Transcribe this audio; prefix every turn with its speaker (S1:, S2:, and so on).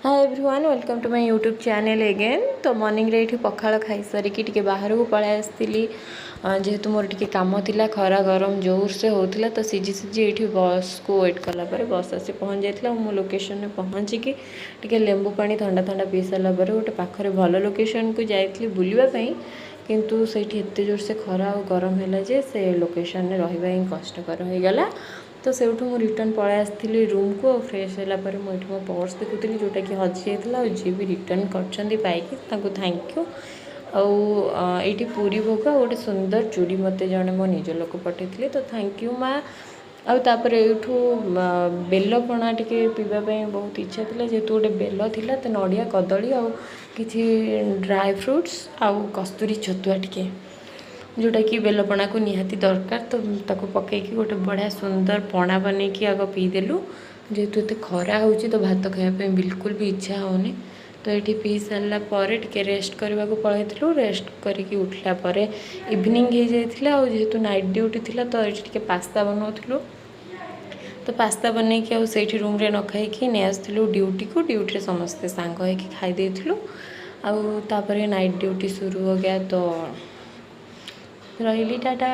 S1: Hi everyone welcome to my YouTube channel again. तो morning रे ये पखाड़ खाई सारिकी टिके बाहर को पळाई आसती जेहेतु मोर टिके काम थिला खरा गरम जोर से होता तो सीझी सीझी ये बस को वेट कलापर बस आसी पहुँच जाता मो लोकेशन में पहुँचिकी टिके लेंबू पानी ठंडा ठंडा पी सारा गोटे पाखरे भल लोकेशन को जाइली बुलापाई किंतु से जोर से खरा और गरम है जे से लोकेशन में रहा ही कष्टकर हो गला। तो से रिटर्न पळाई आसती रूम को फ्रेश होगापर मुझे मो पर्स देखुली जोटा कि हजि जाता और जी भी रिटर्न कर पाइकी थैंक यू। आईटी पूरी भोग गोटे सुंदर चूड़ी मत जड़े मो निज लोक पठे तो थैंक यू माँ। आउे यूठू बेल पणा टे पीवाई बहुत इच्छा था जेहेतु गोटे बेल थिला तो नड़िया कदली आ कि ड्राई फ्रुट्स आउ कस्तूरी छतुआ टे जोटा कि बेलपणा को निहाती दरकार तो ताको पकईकी गोटे बढ़िया सुंदर पणा बनईकी आग पीदेलु जेहेतु एत खरा हो तो भात खायापी बिल्कुल भी इच्छा होनी। तो ये पी सारापर टे रेस्ट करने को पलू रेस्ट करके उठला पर इवनिंग हो जाता जेहेतु नाइट ड्यूटी थी तो ये पास्ता बनाऊलु तो पास्ता बनईकी आईटी रूम रे न खाई नहीं आसलु ड्यूटी को ड्यूटी समस्ते सांग होगी खाईदेलु आउे नाइट ड्यूटी शुरू हो गया तो रही टाटा।